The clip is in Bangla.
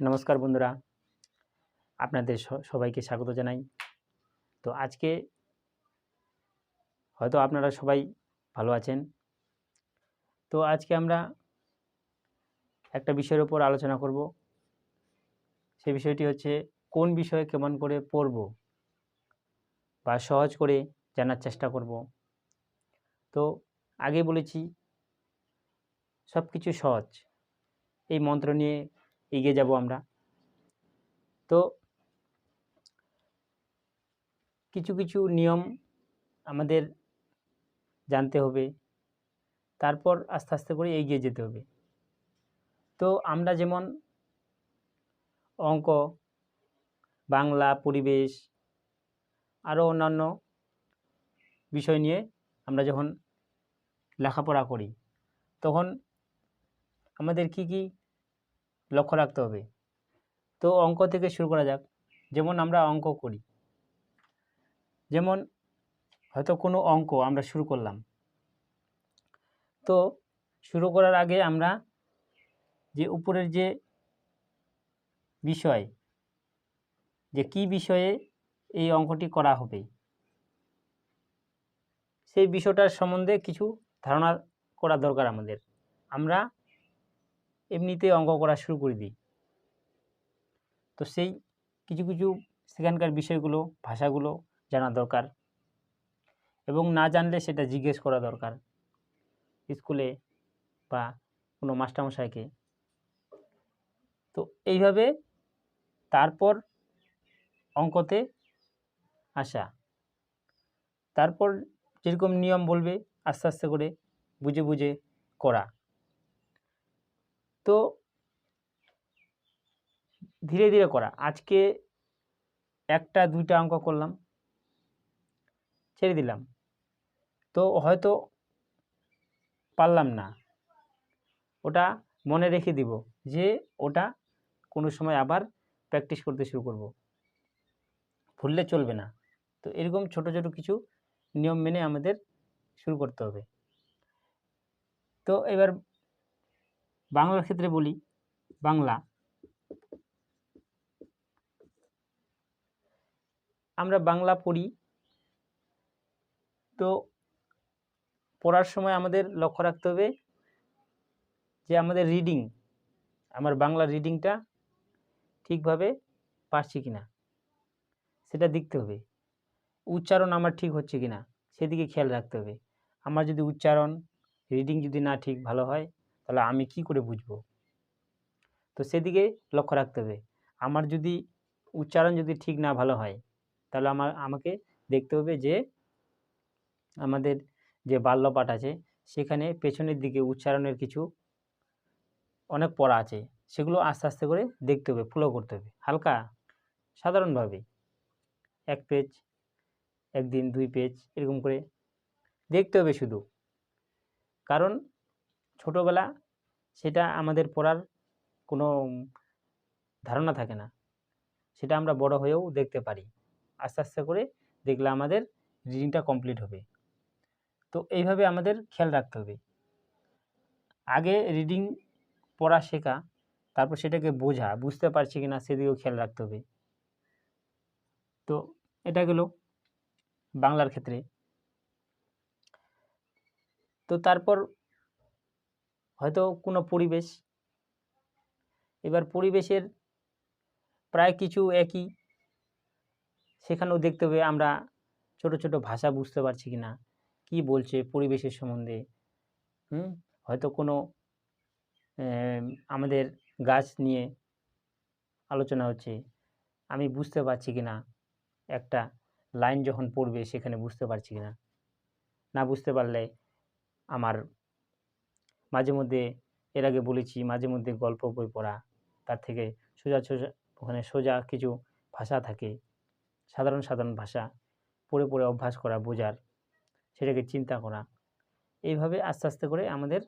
নমস্কার বন্ধুরা, আপনাদের সবাইকে স্বাগত জানাই। তো আজকে হয়তো আপনারা সবাই ভালো আছেন। তো আজকে আমরা একটা বিষয়ের উপর আলোচনা করব। সেই বিষয়টি হচ্ছে কোন বিষয়ে কেমন করে পড়ব বা সহজ করে জানার চেষ্টা করব। তো আগে বলেছি সব কিছু সহজ, এই মন্ত্র নিয়ে এগিয়ে যাব আমরা। তো কিছু কিছু নিয়ম আমাদের জানতে হবে, তারপর আস্তে আস্তে করে এগিয়ে যেতে হবে। তো আমরা যেমন অঙ্ক, বাংলা, পরিবেশ আরও অন্যান্য বিষয় নিয়ে আমরা যখন লেখাপড়া করি তখন আমাদের কি কি লক্ষ্য রাখতে হবে। তো অঙ্ক থেকে শুরু করা যাক। যেমন আমরা অঙ্ক করি, যেমন হয়তো কোনো অঙ্ক আমরা শুরু করলাম, তো শুরু করার আগে আমরা যে উপরের যে বিষয়, যে কি বিষয়ে এই অঙ্কটি করা হবে, সেই বিষয়টার সম্বন্ধে কিছু ধারণা করা দরকার আমাদের। আমরা এমনিতে অঙ্ক করা শুরু করে দিই, তো সেই কিছু কিছু সেখানকার বিষয়গুলো, ভাষাগুলো জানা দরকার, এবং না জানলে সেটা জিজ্ঞেস করা দরকার স্কুলে বা কোনো মাস্টারমশাইকে। তো এইভাবে তারপর অঙ্কতে আসা, তারপর যেরকম নিয়ম বলবে আস্তে আস্তে করে বুঝে বুঝে করা। তো ধীরে ধীরে করা। আজকে একটা দুইটা অঙ্ক করলাম, ছেড়ে দিলাম, তো হয়তো পারলাম না, ওটা মনে রেখে দিব যে ওটা কোনো সময় আবার প্র্যাকটিস করতে শুরু করব, ভুললে চলবে না। তো এরকম ছোট ছোট কিছু নিয়ম মেনে আমাদের শুরু করতে হবে। তো এবার বাংলার ক্ষেত্রে বলি, বাংলা আমরা বাংলা পড়ি, তো পড়ার সময় আমাদের লক্ষ্য রাখতে হবে যে আমাদের রিডিং, আমার বাংলা রিডিংটা ঠিকভাবে পারছি কিনা সেটা দেখতে হবে। উচ্চারণ আমার ঠিক হচ্ছে কিনা সেদিকে খেয়াল রাখতে হবে। আমার যদি উচ্চারণ, রিডিং যদি না ঠিক ভালো হয়, তাহলে আমি কি করে বুঝবো? তো সেদিকে লক্ষ্য রাখতে হবে। আমার যদি উচ্চারণ যদি ঠিক না ভালো হয়, তাহলে আমাকে দেখতে হবে যে আমাদের যে বাল্যপাঠ আছে সেখানে পেছনের দিকে উচ্চারণের কিছু অনেক পড়া আছে, সেগুলো আস্তে আস্তে করে দেখতে হবে, ফলো করতে হবে হালকা সাধারণভাবে। 1 পেজ, একদিন 2 পেজ এরকম করে দেখতে হবে শুধু। কারণ ছোটোবেলা সেটা আমাদের পড়ার কোনো ধারণা থাকে না, সেটা আমরা বড় হয়েও দেখতে পারি। আস্তে আস্তে করে দেখলে আমাদের রিডিংটা কমপ্লিট হবে। তো এইভাবে আমাদের খেয়াল রাখতে হবে, আগে রিডিং পড়া শেখা, তারপর সেটাকে বোঝা, বুঝতে পারছি কিনা সেদিকেও খেয়াল রাখতে হবে। তো এটা গেল বাংলার ক্ষেত্রে। তো তারপর হয়তো কোনো পরিবেশ, এবার পরিবেশের প্রায় কিছু একই, সেখানেও দেখতে হবে আমরা ছোট ছোট ভাষা বুঝতে পারছি কিনা, কি বলছে পরিবেশের সম্বন্ধে। হয়তো কোনো আমাদের গাছ নিয়ে আলোচনা হচ্ছে, আমি বুঝতে পারছি কিনা, একটা লাইন যখন পড়বে সেখানে বুঝতে পারছি কিনা। না বুঝতে পারলে আমার মাঝে মধ্যে, এর আগে বলেছি, মাঝে মধ্যে গল্প বই পড়া, তার থেকে সোজা সোজা ওখানে সোজা কিছু ভাষা থাকে, সাধারণ সাধারণ ভাষা পড়ে পড়ে অভ্যাস করা, বোঝার, সেটাকে চিন্তা করা। এইভাবে আস্তে আস্তে করে আমাদের